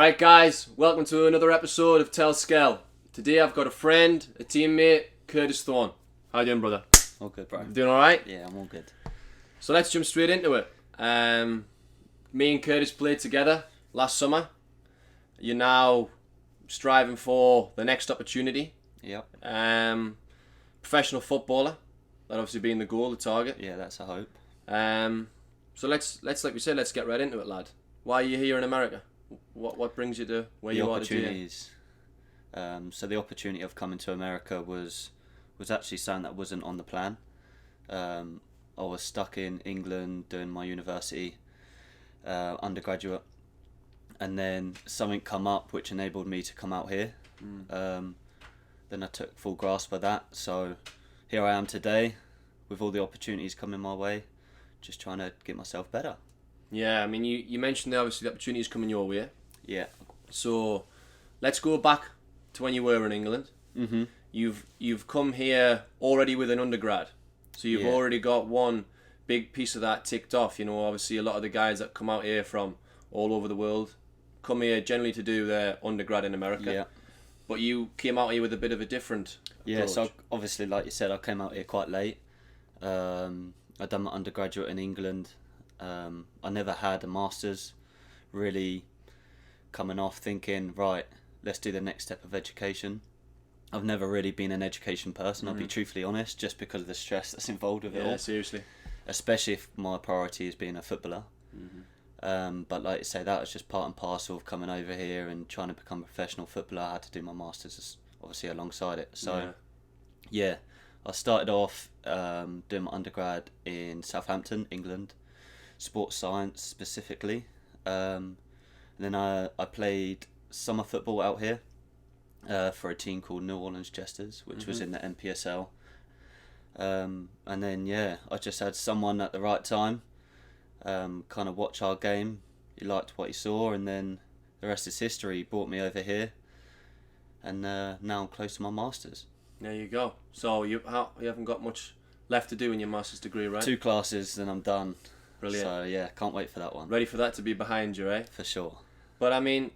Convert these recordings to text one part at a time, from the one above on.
Alright guys, welcome to another episode of Tell Skel. Today I've got a friend, a teammate, Curtis Thorn. How you doing, brother? All good, bro. Doing alright? Yeah, I'm all good. So let's jump straight into it. Me and Curtis played together last summer. You're now striving for the next opportunity. Yep. Professional footballer. That obviously being the goal, the target. Yeah, that's a hope. So let's like we said, let's get right into it, lad. Why are you here in America? What brings you to where you are today? The opportunities. So the opportunity of coming to America was actually something that wasn't on the plan. I was stuck in England doing my university undergraduate, and then something come up which enabled me to come out here. Then I took full grasp of that. So here I am today, with all the opportunities coming my way, just trying to get myself better. Yeah, I mean, you mentioned that obviously the opportunities coming your way. Yeah. So let's go back to when you were in England. Mm-hmm. You've come here already with an undergrad, so you've Yeah. already got one big piece of that ticked off. You know, obviously a lot of the guys that come out here from all over the world come here generally to do their undergrad in America. Yeah. But you came out here with a bit of a different approach. So obviously, like you said, I came out here quite late. I'd done my undergraduate in England. I never had a master's, really coming off thinking, right, let's do the next step of education. I've never really been an education person, I'll be truthfully honest, just because of the stress that's involved with it all. Yeah, seriously. Especially if my priority is being a footballer. But like you say, that was just part and parcel of coming over here and trying to become a professional footballer. I had to do my master's obviously alongside it. So yeah, I started off doing my undergrad in Southampton, England, sports science specifically. And then I played summer football out here for a team called New Orleans Jesters, which was in the NPSL. And then I just had someone at the right time kind of watch our game. He liked what he saw, and then the rest is history. He brought me over here, and now I'm close to my masters. There you go. So you haven't got much left to do in your master's degree, right? 2 classes, then I'm done. Brilliant. So yeah, can't wait for that one. Ready for that to be behind you, eh? For sure. But I mean,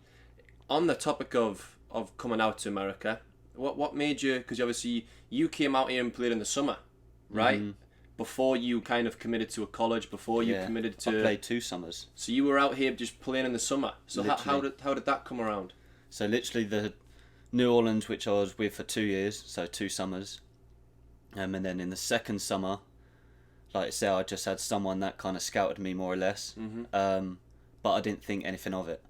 on the topic of coming out to America, what made you? Because obviously you came out here and played in the summer, right? Before you kind of committed to a college, before you committed to. I played 2 summers. So you were out here just playing in the summer. So how Literally. did that come around? So literally the New Orleans, which I was with for 2 years, so 2 summers. And then in the second summer, like I said, I just had someone that kind of scouted me more or less. But I didn't think anything of it,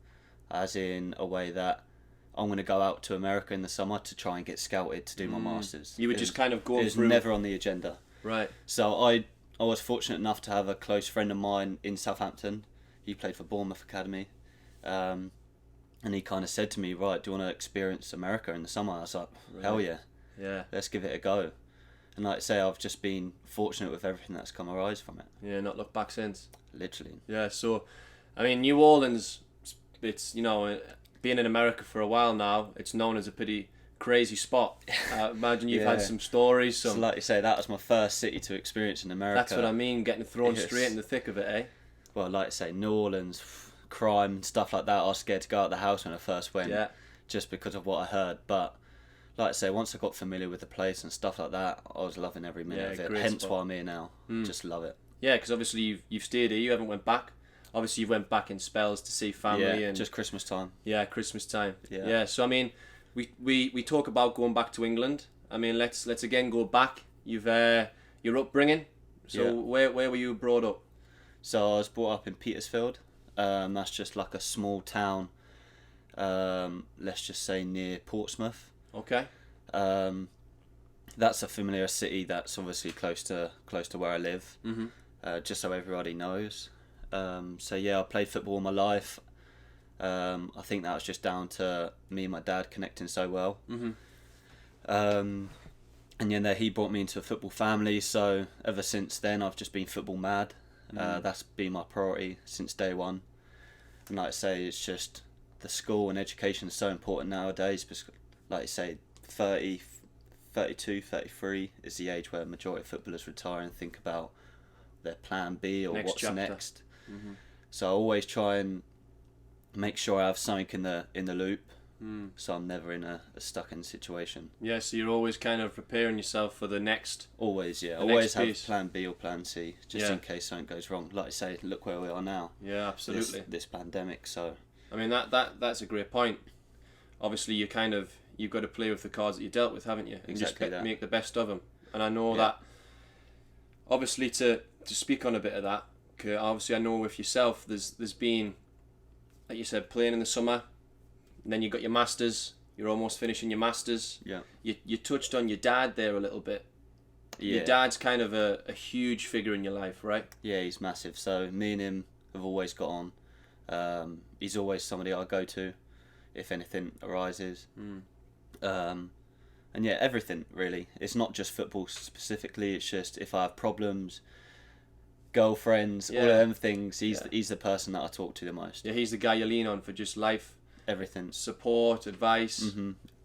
as in a way that I'm going to go out to America in the summer to try and get scouted to do my masters. You were just kind of going through. It was never on the agenda. Right. So I was fortunate enough to have a close friend of mine in Southampton. He played for Bournemouth Academy. And he kind of said to me, right, do you want to experience America in the summer? I was like, hell yeah. Yeah. Let's give it a go. And like I say, I've just been fortunate with everything that's come arise from it. Yeah, not looked back since. Literally. Yeah, so, I mean, New Orleans, it's, you know, being in America for a while now, it's known as a pretty crazy spot. I imagine you've had some stories. So like you say, that was my first city to experience in America. That's what I mean, getting thrown straight in the thick of it, eh? Well, like I say, New Orleans, crime, stuff like that. I was scared to go out of the house when I first went, just because of what I heard. But like I say, once I got familiar with the place and stuff like that, I was loving every minute of it. Hence why I'm here now. Just love it. Yeah, because obviously you've stayed here. You haven't went back. Obviously you went back in spells to see family and just Christmas time. Yeah, Christmas time. Yeah. So I mean, we talk about going back to England. I mean, let's again go back. You've your upbringing. So where were you brought up? So I was brought up in Petersfield. That's just like a small town. Let's just say near Portsmouth. Okay. That's a familiar city. That's obviously close to where I live. Just so everybody knows. So yeah, I played football all my life. I think that was just down to me and my dad connecting so well. And he brought me into a football family. So ever since then, I've just been football mad. That's been my priority since day one. And like I say, it's just the school and education is so important nowadays. Because, like I say, 30, 32, 33 is the age where the majority of footballers retire and think about their plan B or what's next. So I always try and make sure I have something in the loop, so I'm never in a stuck in situation. Yeah, so you're always kind of preparing yourself for the next. Always, yeah. The Always next have piece. plan B or plan C, just in case something goes wrong. Like I say, look where we are now. Yeah, absolutely. This pandemic, so. I mean, that's a great point. Obviously, you've got to play with the cards that you dealt with, haven't you? And Exactly just that. make the best of them. And I know that, obviously, to speak on a bit of that, 'cause obviously I know with yourself, there's been, like you said, playing in the summer, and then you got your masters. You're almost finishing your masters. Yeah. You touched on your dad there a little bit. Yeah. Your dad's kind of a huge figure in your life, right? Yeah, he's massive. So me and him have always got on. He's always somebody I go to if anything arises. And yeah, everything really. It's not just football specifically. It's just if I have problems, girlfriends, all of them things. He's the person that I talk to the most. Yeah, he's the guy you lean on for just life. Everything. Support, advice.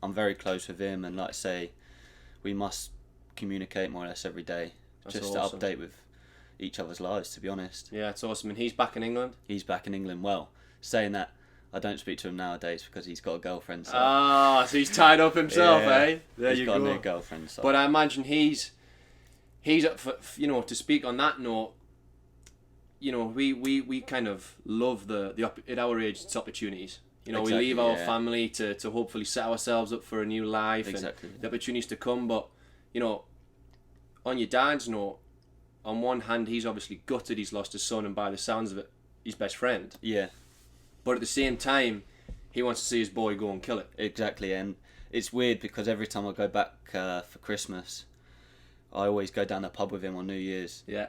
I'm very close with him, and like I say, we must communicate more or less every day. That's just awesome. to update with each other's lives, to be honest. Yeah, it's awesome. And he's back in England? He's back in England. Well, saying that, I don't speak to him nowadays because he's got a girlfriend. So. So he's tied up himself, eh? There he's you got go. a new girlfriend. So. But I imagine he's up for, to speak on that note, we kind of love at our age, it's opportunities. Exactly, we leave our family to hopefully set ourselves up for a new life and the opportunities to come. But, on your dad's note, on one hand, he's obviously gutted he's lost his son and by the sounds of it, his best friend. Yeah. But at the same time, he wants to see his boy go and kill it. Exactly, and it's weird because every time I go back for Christmas, I always go down the pub with him on New Year's. Yeah.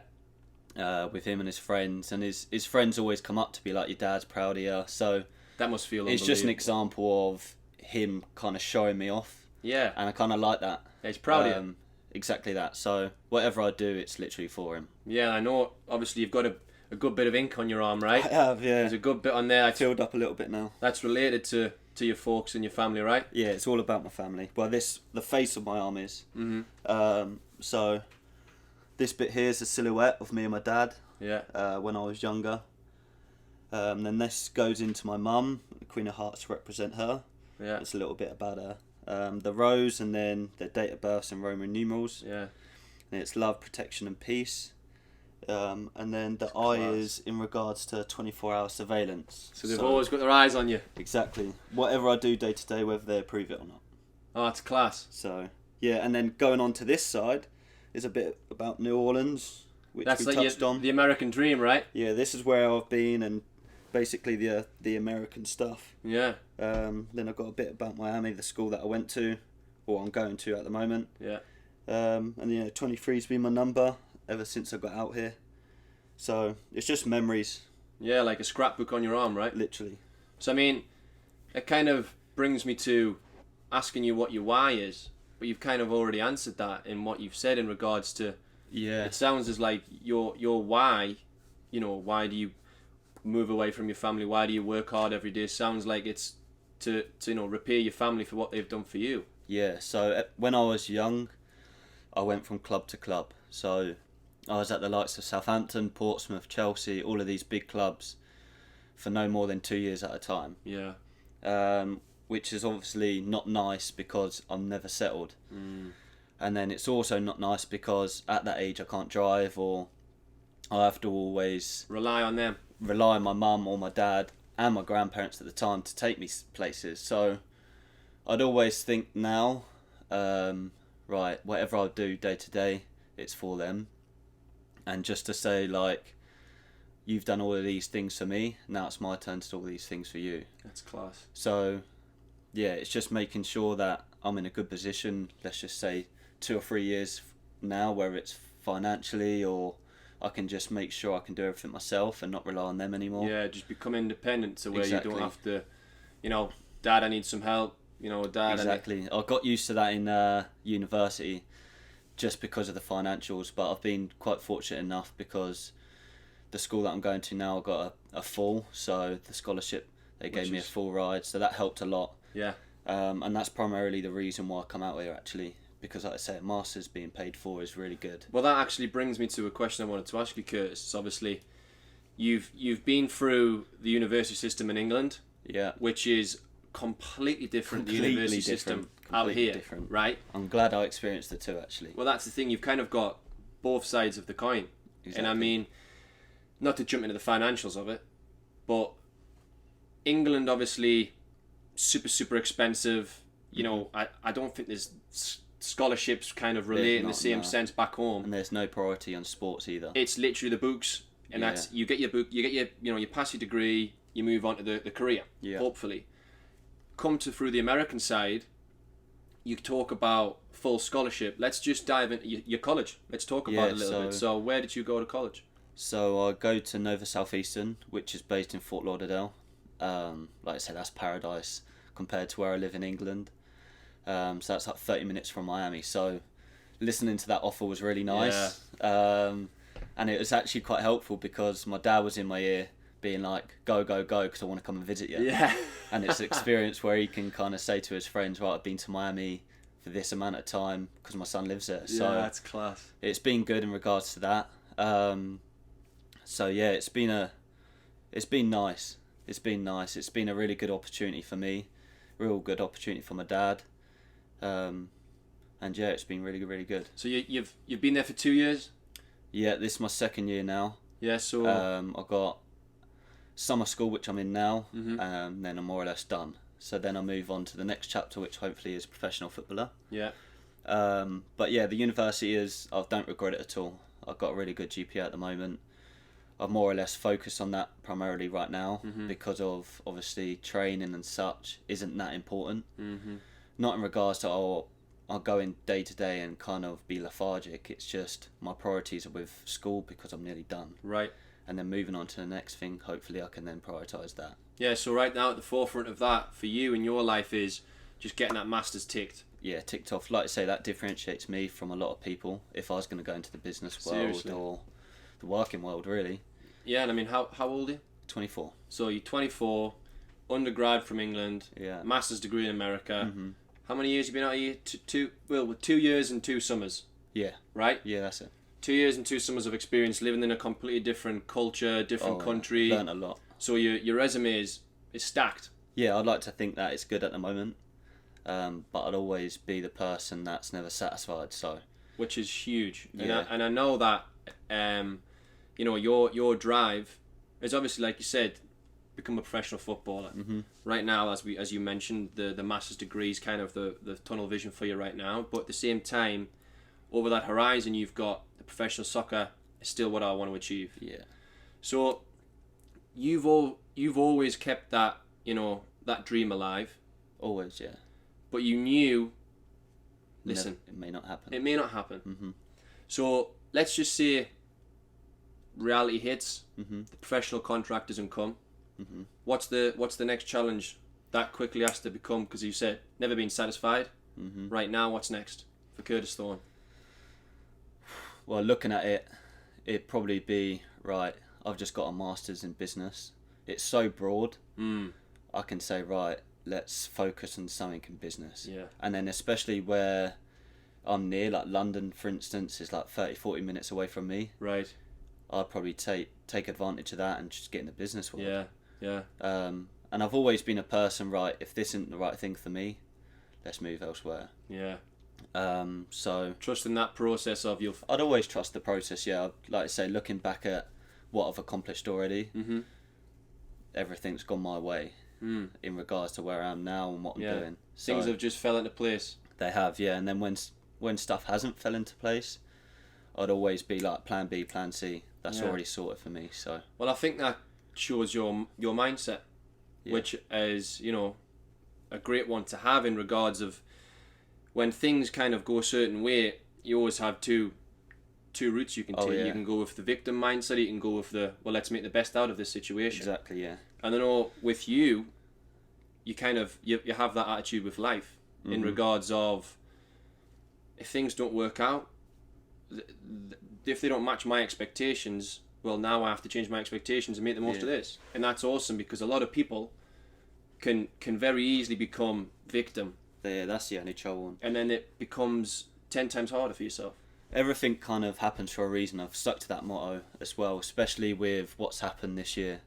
With him and his friends, and his friends always come up to be like, your dad's proud of you. So that must feel it's just an example of him kind of showing me off. Yeah. And I kind of like that. Yeah, he's proud of you. Exactly that. So whatever I do, it's literally for him. Yeah, I know. Obviously, you've got a good bit of ink on your arm, right? I have, yeah. There's a good bit on there. I filled up a little bit now. That's related to your folks and your family, right? Yeah, it's all about my family. Well, the face of my arm is. So this bit here is a silhouette of me and my dad. Yeah. When I was younger. Then this goes into my mum. The Queen of Hearts represent her. Yeah. It's a little bit about her. The rose, and then the date of birth and Roman numerals. Yeah. And it's love, protection, and peace. And then the eye is in regards to 24-hour surveillance. So they've always got their eyes on you. Exactly. Whatever I do day to day, whether they approve it or not. Oh, it's class. So yeah, and then going on to this side is a bit about New Orleans, which That's we like touched on. The American dream, right? Yeah, this is where I've been, and basically the American stuff. Yeah. Then I've got a bit about Miami, the school that I went to, or I'm going to at the moment. Yeah. And 23's been my number ever since I got out here. So it's just memories. Yeah, like a scrapbook on your arm, right? Literally. So I mean, it kind of brings me to asking you what your why is, but you've kind of already answered that in what you've said in regards to. Yeah. It sounds as like your why. Why do you move away from your family? Why do you work hard every day? Sounds like it's to repay your family for what they've done for you. Yeah. So when I was young, I went from club to club. So I was at the likes of Southampton, Portsmouth, Chelsea, all of these big clubs for no more than 2 years at a time. Yeah. Which is obviously not nice because I'm never settled. And then it's also not nice because at that age I can't drive, or I have to always rely on them. Rely on my mum or my dad and my grandparents at the time to take me places. So I'd always think now, right, whatever I do day to day, it's for them. And just to say, like, you've done all of these things for me, now it's my turn to do all these things for you. That's class. So, yeah, it's just making sure that I'm in a good position, let's just say 2 or 3 years now, whether it's financially or I can just make sure I can do everything myself and not rely on them anymore. Yeah, just become independent to where you don't have to, Dad, I need some help, Dad. Exactly. I got used to that in university just because of the financials, but I've been quite fortunate enough because the school that I'm going to now got a full, so the scholarship, they gave me a full ride, so that helped a lot. Yeah. And that's primarily the reason why I come out here, actually, because like I say, Masters being paid for is really good. Well, that actually brings me to a question I wanted to ask you, Curtis. It's obviously, you've been through the university system in England, Yeah. which is completely different. The university system out here, different. right? I'm glad I experienced the two, actually. Well, that's the thing. You've kind of got both sides of the coin. Exactly. And I mean, not to jump into the financials of it, but England, obviously, super expensive. You know, I don't think there's scholarships kind of relate in the same sense back home. And there's no priority on sports either. It's literally the books. And that's, you get your book, you pass your degree, you move on to the career, hopefully. Come to through the American side, you talk about full scholarship. Let's just dive into your college. Let's talk about it a little bit. So where did you go to college? So I go to Nova Southeastern, which is based in Fort Lauderdale. Like I said, that's paradise compared to where I live in England. So that's like 30 minutes from Miami. So listening to that offer was really nice. Yeah. And it was actually quite helpful because my dad was in my ear being like, go, because I want to come and visit you. Yeah. And it's an experience where he can kind of say to his friends, right, I've been to Miami for this amount of time because my son lives there. So yeah, that's class. It's been good in regards to that. So yeah, it's been nice. It's been nice. It's been a really good opportunity for me, real good opportunity for my dad. And yeah, it's been really good. So you've been there for 2 years? Yeah, this is my second year now. Yeah, so I got summer school, which I'm in now, mm-hmm. Then I'm more or less done. So then I move on to the next chapter, which hopefully is professional footballer. Yeah. But yeah, the university I don't regret it at all. I've got a really good GPA at the moment. I'm more or less focused on that primarily right now mm-hmm. because of obviously training and such isn't that important. Mm-hmm. Not in regards to I'll go in day to day and kind of be lethargic. It's just my priorities are with school because I'm nearly done. Right. And then moving on to the next thing, hopefully I can then prioritise that. Yeah, so right now at the forefront of that for you in your life is just getting that master's ticked. Yeah, ticked off. Like I say, that differentiates me from a lot of people if I was going to go into the business world Seriously. Or the working world, really. Yeah, and I mean, how old are you? 24. So you're 24, undergrad from England, Yeah. master's degree in America. Mm-hmm. How many years have you been out here? With 2 years and 2 summers. Yeah. Right? Yeah, that's it. 2 years and 2 summers of experience living in a completely different culture, different country. Learned a lot. So your resume is stacked. Yeah, I'd like to think that it's good at the moment, but I'd always be the person that's never satisfied. So, which is huge. Yeah. And I know that your drive is obviously, like you said, become a professional footballer. Mm-hmm. Right now, as you mentioned, the master's degree is kind of the tunnel vision for you right now. But at the same time, over that horizon, you've got the professional soccer is still what I want to achieve. Yeah. So you've always kept that that dream alive. Always, yeah. But you knew, listen, it may not happen. It may not happen. Mm-hmm. So let's just say reality hits, mm-hmm. the professional contract doesn't come. Mm-hmm. What's the next challenge that quickly has to become? Because you said never been satisfied. Mm-hmm. Right now, what's next for Curtis Thorn? Well, looking at it, it'd probably be, right, I've just got a master's in business. It's so broad. I can say, right, let's focus on something in business. Yeah. And then especially where I'm near, like London, for instance, is like 30-40 minutes away from me. Right. I'd probably take advantage of that and just get in the business world. Yeah, yeah. And I've always been a person, right, if this isn't the right thing for me, let's move elsewhere. Yeah. So trusting that process of your... I'd always trust the process, yeah. Like I say, looking back at what I've accomplished already, mm-hmm. everything's gone my way in regards to where I am now and what I'm doing. Things have just fell into place. They have, yeah. And then when stuff hasn't fell into place, I'd always be like plan B, plan C. That's already sorted for me. So well, I think that shows your mindset, which is a great one to have in regards of when things kind of go a certain way. You always have two routes you can take. Yeah. You can go with the victim mindset. You can go with let's make the best out of this situation. Exactly, yeah. And then with you kind of you have that attitude with life in regards of if things don't work out, if they don't match my expectations, well, now I have to change my expectations and make the most of this. And that's awesome because a lot of people can very easily become victim. Yeah, that's the only trouble. And then it becomes 10 times harder for yourself. Everything kind of happens for a reason. I've stuck to that motto as well, especially with what's happened this year.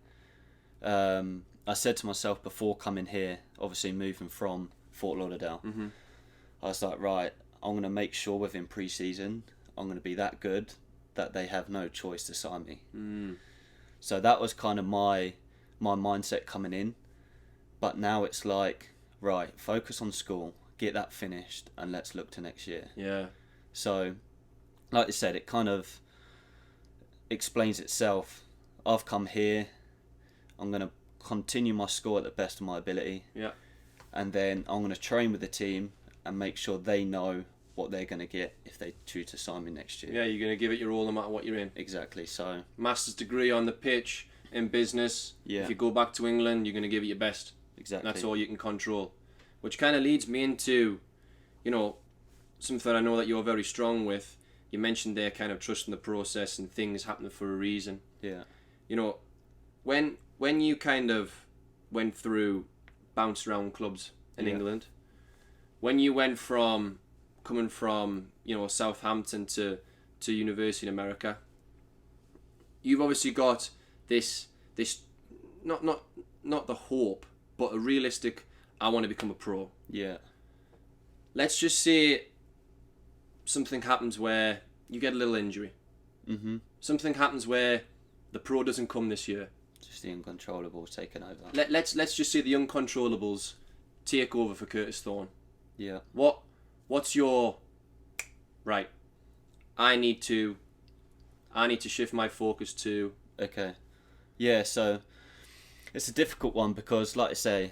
I said to myself before coming here, obviously moving from Fort Lauderdale, I was like, right, I'm going to make sure within pre-season I'm going to be that good that they have no choice to sign me. So that was kind of my mindset coming in. But now it's like, right, focus on school, get that finished, and let's look to next year. Yeah. So, like I said, it kind of explains itself. I've come here, I'm going to continue my school at the best of my ability. Yeah. And then I'm going to train with the team and make sure they know what they're going to get if they choose to sign me next year. Yeah, you're going to give it your all no matter what you're in. Exactly, so... Master's degree on the pitch, in business. Yeah. If you go back to England, you're going to give it your best. Exactly. That's all you can control. Which kind of leads me into, you know, something I know that you're very strong with. You mentioned there kind of trusting the process and things happening for a reason. Yeah. You know, when you kind of went through, bounced around clubs in England, when you went from coming from, you know, Southampton to university in America, you've obviously got this not the hope, but a realistic, I want to become a pro. Yeah. Let's just say something happens where you get a little injury. Something happens where the pro doesn't come this year. Just the uncontrollables taking over. Let's just say the uncontrollables take over for Curtis Thorn. Yeah. What's your right? I need to shift my focus to... Okay. Yeah, so it's a difficult one because, like I say,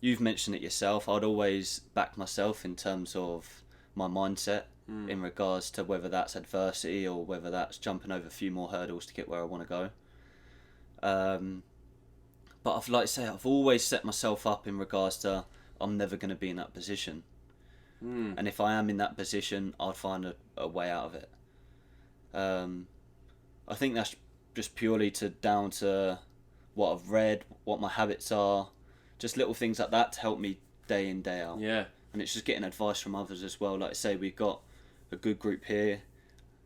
you've mentioned it yourself. I'd always back myself in terms of my mindset in regards to whether that's adversity or whether that's jumping over a few more hurdles to get where I want to go. But I've always set myself up in regards to I'm never going to be in that position. And if I am in that position, I'll find a way out of it. I think that's just purely down to what I've read, what my habits are, just little things like that to help me day in, day out. Yeah. And it's just getting advice from others as well. Like I say, we've got a good group here.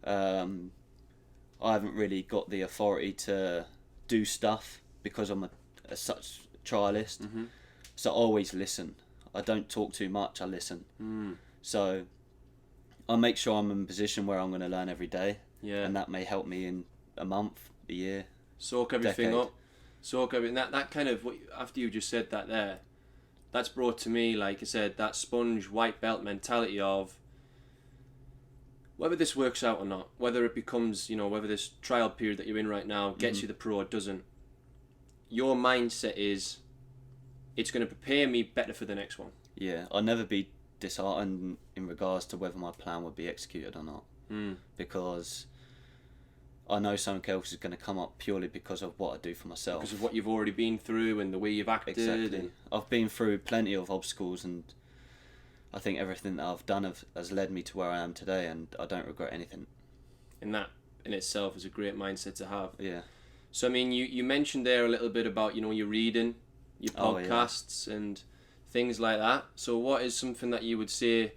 I haven't really got the authority to do stuff because I'm a such trialist. So I always listen. I don't talk too much, I listen. So I make sure I'm in a position where I'm going to learn every day. Yeah. And that may help me in a month, a year. Soak everything decade. up. Soak everything. That kind of, after you just said that there, that's brought to me, like I said, that sponge white belt mentality of whether this works out or not, whether it becomes, you know, whether this trial period that you're in right now gets you the pro or doesn't. Your mindset is, it's going to prepare me better for the next one. Yeah, I'll never be disheartened in regards to whether my plan would be executed or not. Because I know something else is going to come up purely because of what I do for myself. Because of what you've already been through and the way you've acted. Exactly. And... I've been through plenty of obstacles and I think everything that I've done has led me to where I am today and I don't regret anything. And that in itself is a great mindset to have. Yeah. So, I mean, you mentioned there a little bit about, you know, your reading, your podcasts and things like that. So what is something that you would say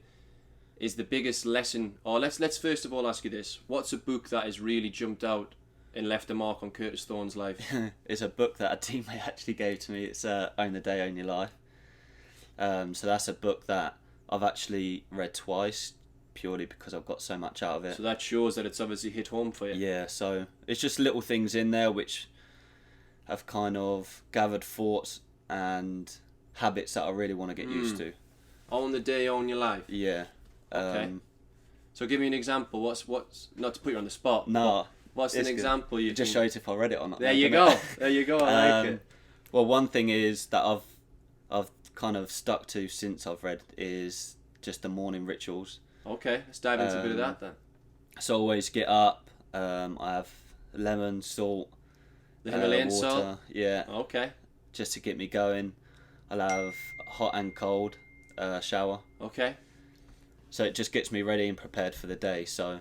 is the biggest lesson, or let's first of all ask you this: what's a book that has really jumped out and left a mark on Curtis Thorn's life? It's a book that a teammate actually gave to me. It's Own the Day, Own Your Life. So that's a book that I've actually read twice purely because I've got so much out of it. So that shows that it's obviously hit home for you. Yeah, so it's just little things in there which have kind of gathered thoughts and habits that I really want to get used to. Own the day, own your life. Yeah. Okay. So give me an example. What's not to put you on the spot? No. What's an example you just shows if I read it or not. There you go. There you go. I like it. Well, one thing is that I've kind of stuck to since I've read is just the morning rituals. Okay, let's dive into a bit of that then. So I always get up. I have lemon, salt, the Himalayan water. salt. Yeah. Okay. Just to get me going. I'll have hot and cold shower. Okay. So it just gets me ready and prepared for the day. So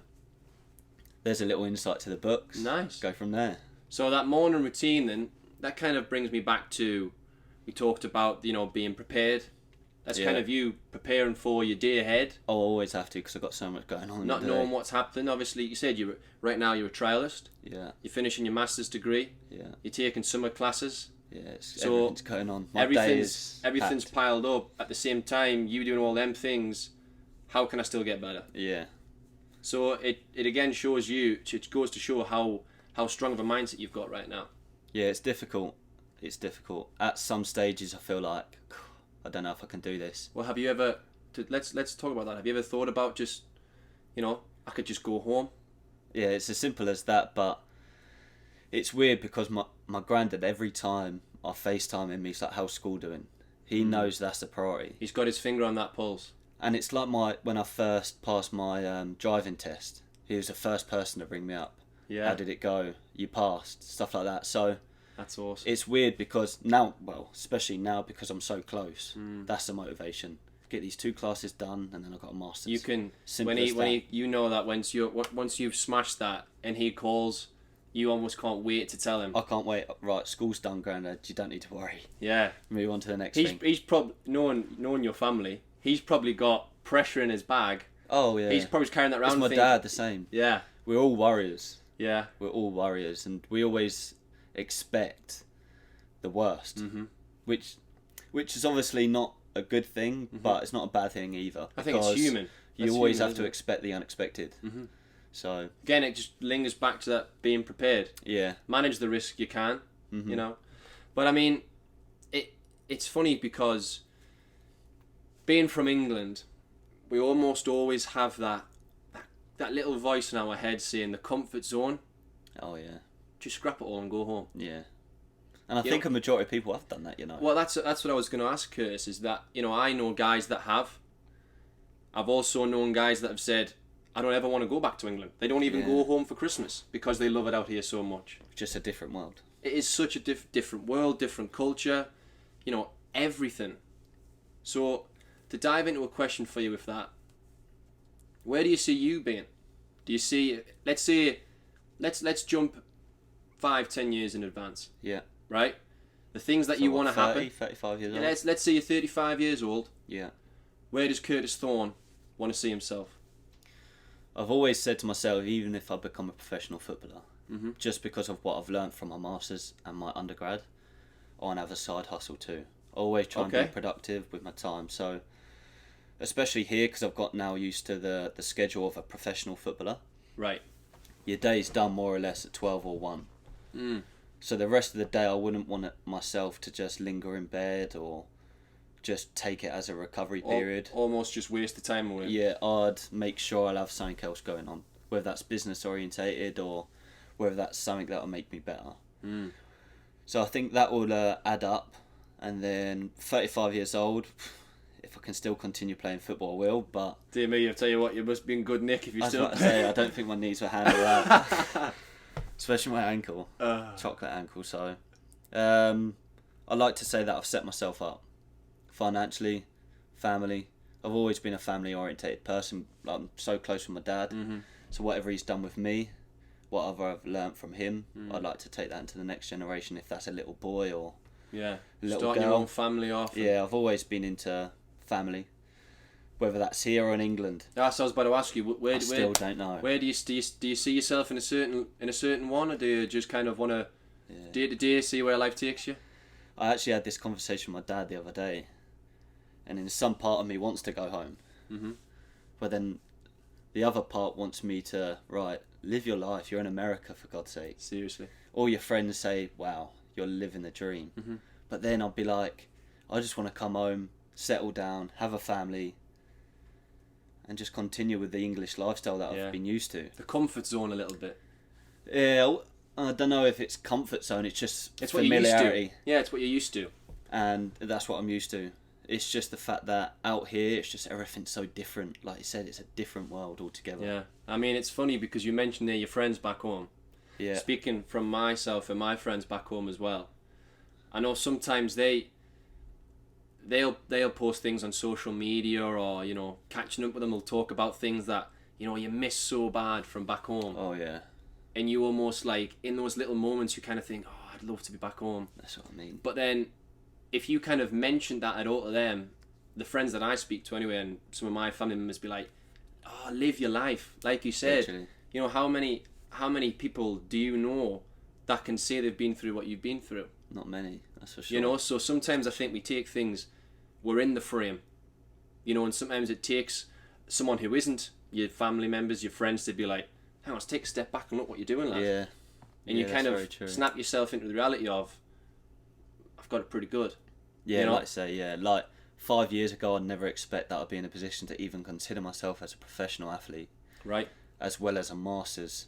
there's a little insight to the books. Nice. Go from there. So that morning routine then, that kind of brings me back to, we talked about, you know, being prepared. That's kind of you preparing for your day ahead. I'll always have to because I've got so much going on. Not knowing what's happening. Obviously, you said right now you're a trialist. Yeah. You're finishing your master's degree. Yeah. You're taking summer classes. Yeah, so everything's going on. Everything's piled up at the same time. You doing all them things. How can I still get better? Yeah. So it again shows you. It goes to show how strong of a mindset you've got right now. Yeah, it's difficult. It's difficult. At some stages, I feel like I don't know if I can do this. Well, have you ever? Let's talk about that. Have you ever thought about just, I could just go home? Yeah, it's as simple as that, but it's weird because my granddad, every time I FaceTime him, he's like, how's school doing? He knows that's the priority. He's got his finger on that pulse. And it's like when I first passed my driving test, he was the first person to bring me up. Yeah. How did it go? You passed, stuff like that. So that's awesome. It's weird because now, especially now because I'm so close, that's the motivation. Get these 2 classes done, and then I've got a master's. You can that once you've smashed that, and he calls, you almost can't wait to tell him. I can't wait. Right, school's done, Grandad. You don't need to worry. Yeah. Move on to the next thing. He's probably knowing your family. He's probably got pressure in his bag. Oh yeah. He's probably carrying that around. It's my dad the same. Yeah. We're all warriors. Yeah. We're all warriors, and we always expect the worst, which is obviously not a good thing, but it's not a bad thing either. I think it's human. You always have to expect the unexpected. So again, it just lingers back to that being prepared. Yeah. Manage the risk you can, But I mean, it's funny because being from England, we almost always have that little voice in our head saying the comfort zone. Oh yeah. Just scrap it all and go home. Yeah. And I think a majority of people have done that, Well, that's what I was going to ask, Curtis, is that, I know guys that have. I've also known guys that have said, I don't ever want to go back to England. They don't even go home for Christmas because they love it out here so much. Just a different world. It is such a different world, different culture, everything. So, to dive into a question for you with that, where do you see you being? Do you see, let's jump 5-10 years in advance. Yeah. Right? The things that you want to happen. 35 years old. Let's say you're 35 years old. Yeah. Where does Curtis Thorn want to see himself? I've always said to myself, even if I become a professional footballer, just because of what I've learned from my masters and my undergrad, I want to have a side hustle too. Always try and be productive with my time. So, especially here, because I've got now used to the schedule of a professional footballer. Right. Your day's done more or less at 12 or 1. So the rest of the day, I wouldn't want myself to just linger in bed or just take it as a recovery period. Almost just waste the time away. Yeah, I'd make sure I'll have something else going on, whether that's business orientated or whether that's something that will make me better. So I think that will add up, and then 35 years old, if I can still continue playing football, I will. But dear me, I tell you what, you must be in good nick if you still. I don't think my knees will handle that. Especially my ankle, chocolate ankle. So, I like to say that I've set myself up financially, family. I've always been a family-orientated person. I'm so close with my dad. So whatever he's done with me, whatever I've learnt from him, I'd like to take that into the next generation. If that's a little boy or a little starting girl. Your own family off. Yeah, I've always been into family, whether that's here or in England. That's what I was about to ask you. I still don't know. Where do you see yourself in a certain one, or do you just kind of want to day to day see where life takes you? I actually had this conversation with my dad the other day, and in some part of me wants to go home, but then the other part wants me to live your life. You're in America, for God's sake. Seriously. All your friends say, "Wow, you're living the dream," but then I'll be like, I just want to come home, settle down, have a family, and just continue with the English lifestyle that I've been used to. The comfort zone a little bit. Yeah, I don't know if it's comfort zone, it's just it's familiarity. What you're used to. Yeah, it's what you're used to. And that's what I'm used to. It's just the fact that out here, it's just everything's so different. Like you said, it's a different world altogether. Yeah, I mean, it's funny because you mentioned there your friends back home. Yeah. Speaking from myself and my friends back home as well, I know sometimes they'll post things on social media, or catching up with them will talk about things that you miss so bad from back home. Oh yeah. And you almost like in those little moments you kind of think, oh, I'd love to be back home. That's what I mean. But then if you kind of mentioned that at all to them, the friends that I speak to anyway, and some of my family members be like, oh, live your life, like you said. Literally. How many people do you know that can say they've been through what you've been through? Not many, that's for sure. You know, so sometimes I think we take things, we're in the frame, you know, and sometimes it takes someone who isn't your family members, your friends, to be like, hang on, let's take a step back and look what you're doing, lad. Yeah. And you kind of snap yourself into the reality of, I've got it pretty good. Yeah, you know? like I say, yeah. Like 5 years ago, I'd never expect that I'd be in a position to even consider myself as a professional athlete. Right. As well as a master's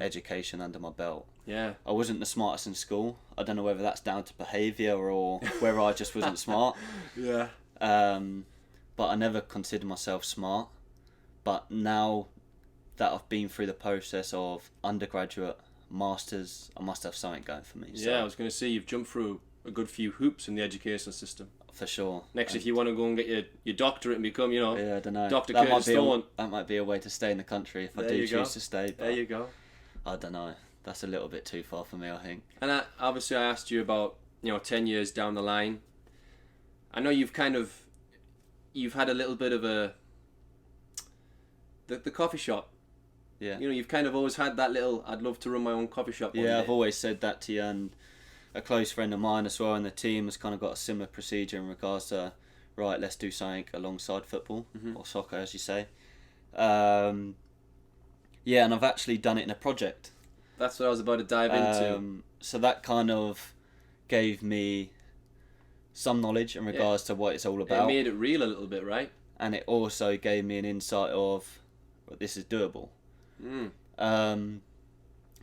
education under my belt. Yeah. I wasn't the smartest in school. I don't know whether that's down to behaviour or whether I just wasn't smart. Yeah. But I never considered myself smart. But now that I've been through the process of undergraduate, masters, I must have something going for me. So, yeah, I was going to say, you've jumped through a good few hoops in the education system. For sure. Next, if you want to go and get your doctorate and become, you know, yeah, I don't know. Dr. Curtis Thorn. That might be a way to stay in the country if I do choose to stay. But there you go. I don't know. That's a little bit too far for me, I think. And obviously I asked you about, you know, 10 years down the line. I know you've had a little bit of the coffee shop. Yeah. You know, you've kind of always had that little, I'd love to run my own coffee shop one day. I've always said that to you, and a close friend of mine as well in the team has kind of got a similar procedure in regards to, right, let's do something alongside football, or soccer, as you say. And I've actually done it in a project. That's what I was about to dive into. So that kind of gave me some knowledge in regards to what it's all about. It made it real a little bit, right? And it also gave me an insight of, well, this is doable.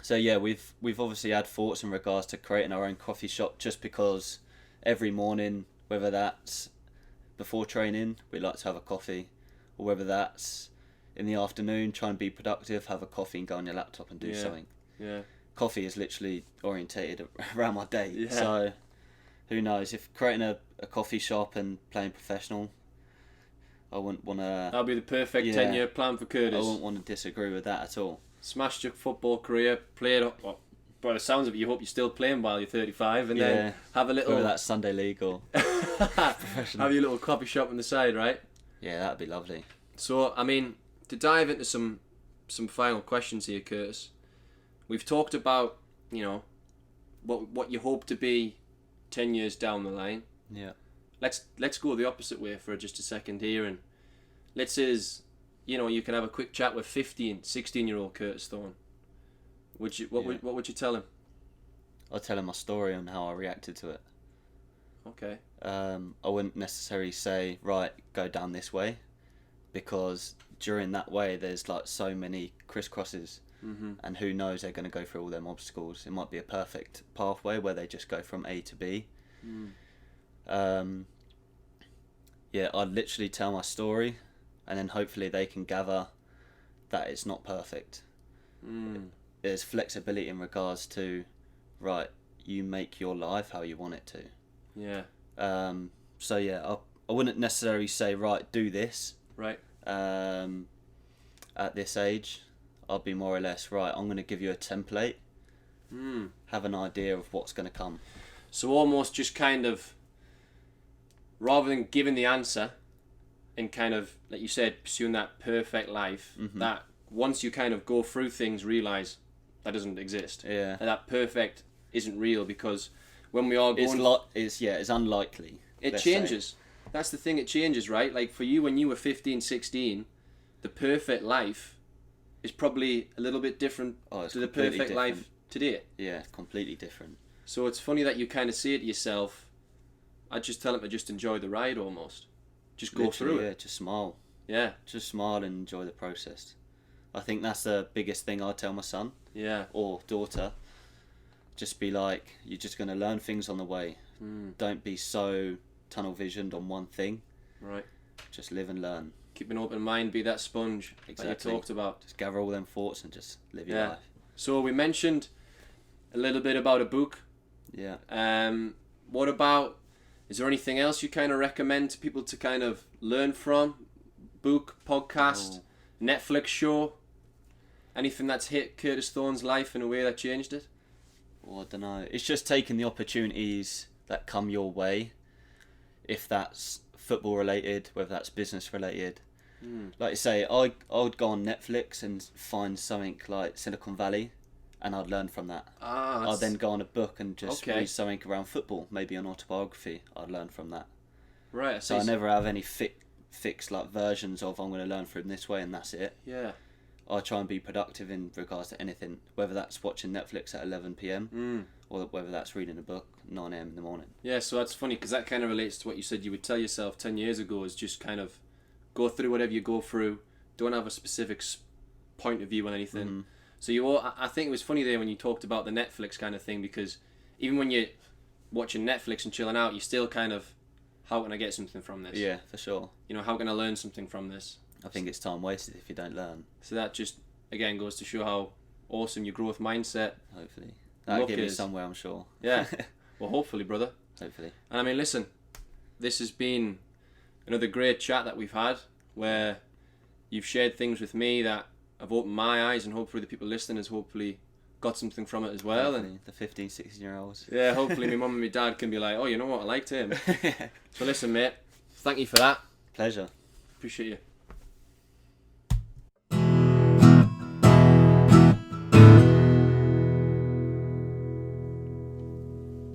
So yeah, we've obviously had thoughts in regards to creating our own coffee shop, just because every morning, whether that's before training, we like to have a coffee, or whether that's in the afternoon, try and be productive, have a coffee and go on your laptop and do something. Yeah. Coffee is literally orientated around my day. Yeah. So who knows, if creating a coffee shop and playing professional, I wouldn't want to... That'll be the perfect 10-year plan for Curtis. I wouldn't want to disagree with that at all. Smashed your football career, played... Well, by the sounds of it, you hope you're still playing while you're 35, and then have a little... Whether that's Sunday league or professional. Have your little coffee shop on the side, right? Yeah, that'd be lovely. So, I mean, to dive into some final questions here, Curtis, we've talked about, you know, what you hope to be 10 years down the line. Yeah. Let's go the opposite way for just a second here, and let's say, you know, you can have a quick chat with 16-year-old Curtis Thorn. What would you tell him? I'd tell him my story and how I reacted to it. Okay. I wouldn't necessarily say, right, go down this way, because during that way there's like so many crisscrosses, and who knows, they're going to go through all them obstacles. It might be a perfect pathway where they just go from A to B. I'd literally tell my story, and then hopefully they can gather that it's not perfect. There's flexibility in regards to, right, you make your life how you want it to. Yeah. I wouldn't necessarily say, right, do this. Right. At this age, I'll be more or less, right, I'm going to give you a template. Have an idea of what's going to come. So almost just kind of, rather than giving the answer and kind of, like you said, pursuing that perfect life, that once you kind of go through things, realise that doesn't exist. Yeah. And that perfect isn't real, because when we are going... It's unlikely. It changes. That's the thing, it changes, right? Like for you, when you were 15, 16, the perfect life is probably a little bit different to the perfect life today. Yeah, completely different. So it's funny that you kind of say to yourself, I'd just tell him to just enjoy the ride almost. Just go through it. Yeah, just smile. Yeah. Just smile and enjoy the process. I think that's the biggest thing I'd tell my son. Yeah. Or daughter. Just be like, you're just going to learn things on the way. Don't be so tunnel visioned on one thing. Right. Just live and learn. Keep an open mind, be that sponge that you talked about. Just gather all them thoughts and just live your life. So we mentioned a little bit about a book. Yeah. What about, is there anything else you kind of recommend to people to kind of learn from? Book, podcast, Netflix show? Anything that's hit Curtis Thorn's life in a way that changed it? Well, I don't know. It's just taking the opportunities that come your way. If that's football related, whether that's business related. Like you say, I would go on Netflix and find something like Silicon Valley and I'd learn from that. Ah, I'd then go on a book and just okay. read something around football, maybe an autobiography. I'd learn from that. Right. So I never have any fixed like versions of I'm going to learn from this way and that's it. Yeah. I try and be productive in regards to anything, whether that's watching Netflix at 11 p.m. Or whether that's reading a book 9 a.m. in the morning. Yeah, so that's funny because that kind of relates to what you said you would tell yourself 10 years ago, is just kind of go through whatever you go through, don't have a specific point of view on anything. So I think it was funny there when you talked about the Netflix kind of thing, because even when you're watching Netflix and chilling out, you still kind of, how can I get something from this? Yeah, for sure. You know, how can I learn something from this? I think it's time wasted if you don't learn. So that just, again, goes to show how awesome your growth mindset. Hopefully. That'll get me somewhere, I'm sure. Yeah. Well, hopefully, brother. Hopefully. And I mean, listen, this has been another great chat that we've had, where you've shared things with me that have opened my eyes, and hopefully the people listening has hopefully got something from it as well. Hopefully, and the 15, 16-year-olds. Yeah, hopefully my mum and my dad can be like, oh, you know what, I liked him. So listen, mate, thank you for that. Pleasure. Appreciate you.